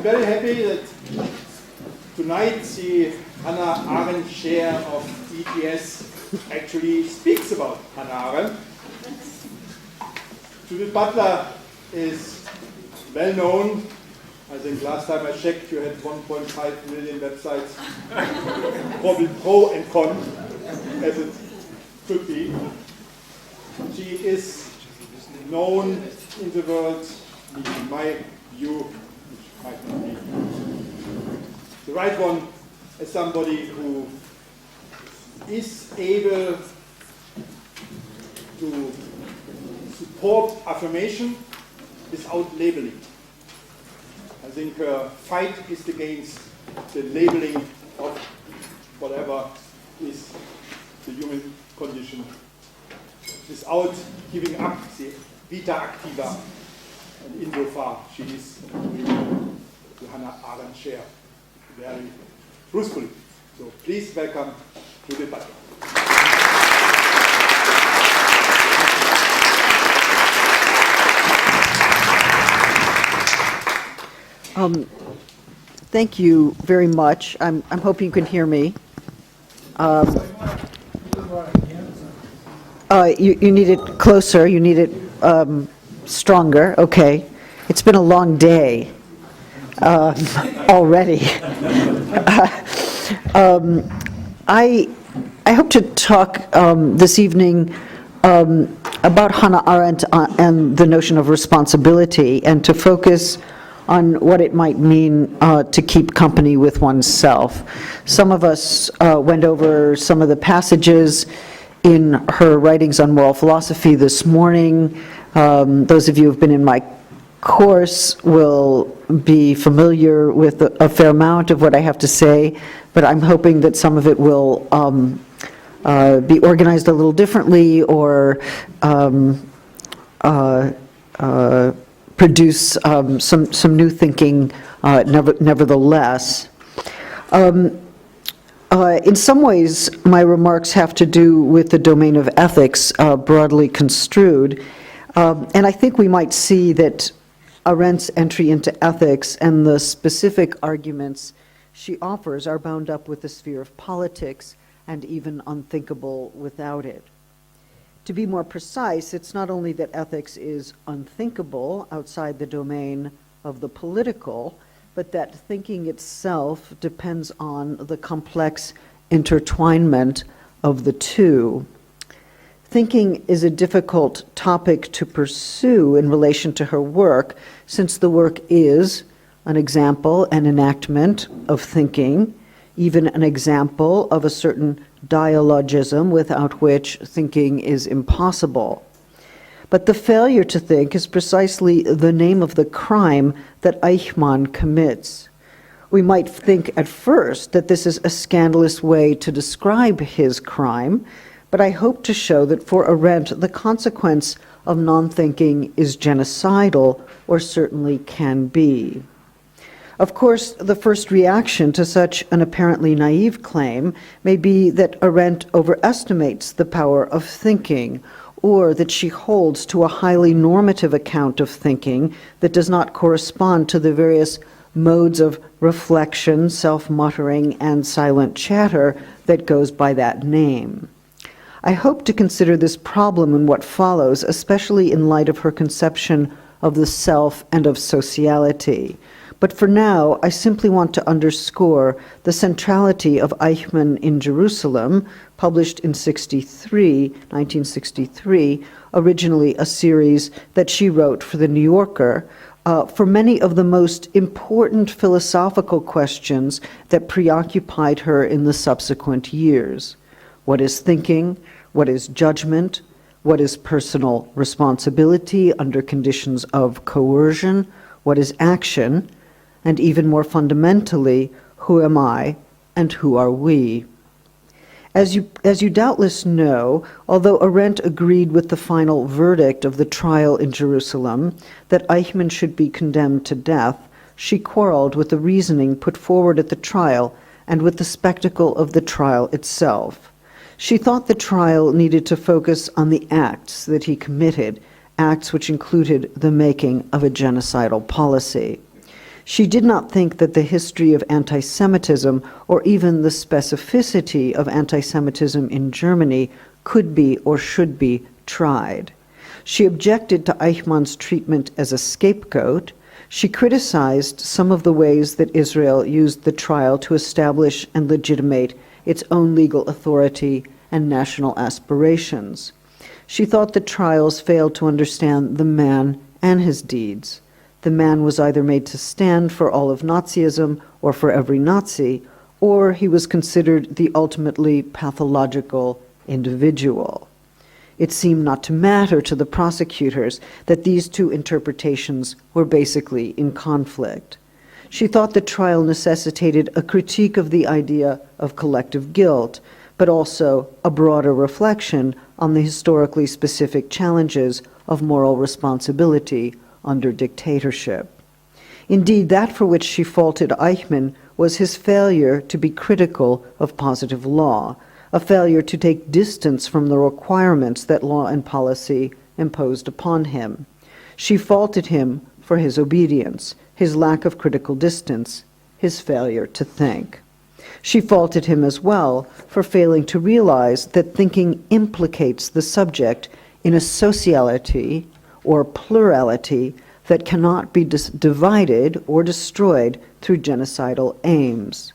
very happy that tonight the Hannah Arendt chair of ETS actually speaks about Hannah Arendt. Judith Butler is well known. I think last time I checked you had 1.5 million websites, probably pro and con, as it could be. She is known in the world, in my view, which might not be the right one, as somebody who is able to support affirmation without labeling. I think her fight is against the labeling of whatever is the human condition without giving up the vita activa. And insofar, she is the Hannah Arendt chair very truthfully. So please welcome Judith Butler. Thank you very much. I'm hoping you can hear me. You need it closer. You need it stronger. Okay. It's been a long day already. I hope to talk this evening about Hannah Arendt and the notion of responsibility, and to focus on what it might mean to keep company with oneself. Some of us went over some of the passages in her writings on moral philosophy this morning. Those of you who have been in my course will be familiar with a fair amount of what I have to say, but I'm hoping that some of it will be organized a little differently, or produce some new thinking nevertheless. In some ways, my remarks have to do with the domain of ethics, broadly construed, and I think we might see that Arendt's entry into ethics and the specific arguments she offers are bound up with the sphere of politics and even unthinkable without it. To be more precise, it's not only that ethics is unthinkable outside the domain of the political, but that thinking itself depends on the complex intertwinement of the two. Thinking is a difficult topic to pursue in relation to her work, since the work is an example, an enactment of thinking, even an example of a certain dialogism without which thinking is impossible. But the failure to think is precisely the name of the crime that Eichmann commits. We might think at first that this is a scandalous way to describe his crime, but I hope to show that for Arendt the consequence of non-thinking is genocidal, or certainly can be. Of course, the first reaction to such an apparently naive claim may be that Arendt overestimates the power of thinking, or that she holds to a highly normative account of thinking that does not correspond to the various modes of reflection, self-muttering, and silent chatter that goes by that name. I hope to consider this problem in what follows, especially in light of her conception of the self and of sociality. But for now, I simply want to underscore the centrality of Eichmann in Jerusalem, published in 1963, originally a series that she wrote for The New Yorker, for many of the most important philosophical questions that preoccupied her in the subsequent years. What is thinking? What is judgment? What is personal responsibility under conditions of coercion? What is action? And even more fundamentally, who am I and who are we? As you doubtless know, although Arendt agreed with the final verdict of the trial in Jerusalem, that Eichmann should be condemned to death, she quarreled with the reasoning put forward at the trial and with the spectacle of the trial itself. She thought the trial needed to focus on the acts that he committed, acts which included the making of a genocidal policy. She did not think that the history of anti-Semitism, or even the specificity of anti-Semitism in Germany, could be or should be tried. She objected to Eichmann's treatment as a scapegoat. She criticized some of the ways that Israel used the trial to establish and legitimate its own legal authority and national aspirations. She thought the trials failed to understand the man and his deeds. The man was either made to stand for all of Nazism or for every Nazi, or he was considered the ultimately pathological individual. It seemed not to matter to the prosecutors that these two interpretations were basically in conflict. She thought the trial necessitated a critique of the idea of collective guilt, but also a broader reflection on the historically specific challenges of moral responsibility under dictatorship. Indeed, that for which she faulted Eichmann was his failure to be critical of positive law, a failure to take distance from the requirements that law and policy imposed upon him. She faulted him for his obedience, his lack of critical distance, his failure to think. She faulted him as well for failing to realize that thinking implicates the subject in a sociality or plurality that cannot be divided or destroyed through genocidal aims.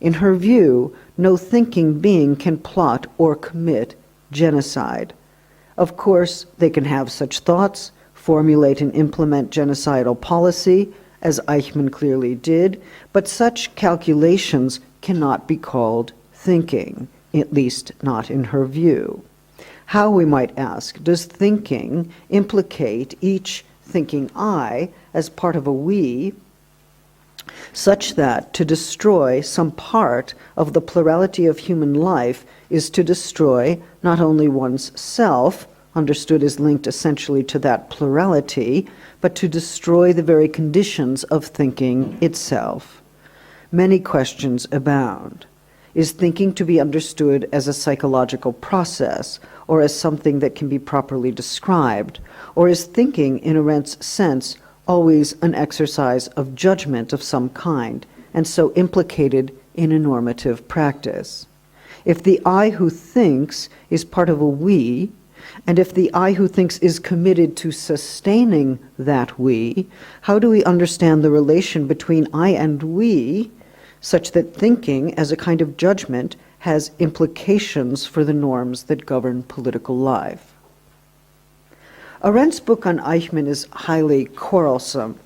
In her view, no thinking being can plot or commit genocide. Of course, they can have such thoughts, formulate and implement genocidal policy, as Eichmann clearly did, but such calculations cannot be called thinking, at least not in her view. How, we might ask, does thinking implicate each thinking I as part of a we, such that to destroy some part of the plurality of human life is to destroy not only one's self, understood as linked essentially to that plurality, but to destroy the very conditions of thinking itself? Many questions abound. Is thinking to be understood as a psychological process, or as something that can be properly described? Or is thinking, in Arendt's sense, always an exercise of judgment of some kind, and so implicated in a normative practice? If the I who thinks is part of a we, and if the I who thinks is committed to sustaining that we, how do we understand the relation between I and we, such that thinking as a kind of judgment has implications for the norms that govern political life? Arendt's book on Eichmann is highly quarrelsome.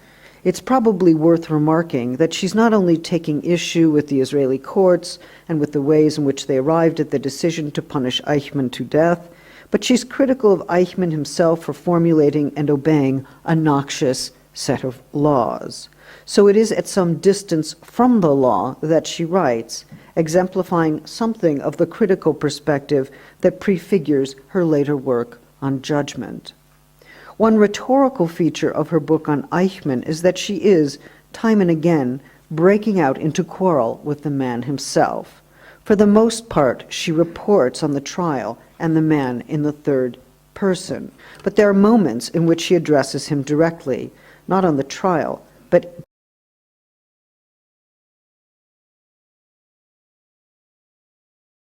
It's probably worth remarking that she's not only taking issue with the Israeli courts and with the ways in which they arrived at the decision to punish Eichmann to death, but she's critical of Eichmann himself for formulating and obeying a noxious set of laws. So it is at some distance from the law that she writes, exemplifying something of the critical perspective that prefigures her later work on judgment. One rhetorical feature of her book on Eichmann is that she is, time and again, breaking out into quarrel with the man himself. For the most part, she reports on the trial and the man in the third person. But there are moments in which she addresses him directly, not on the trial, but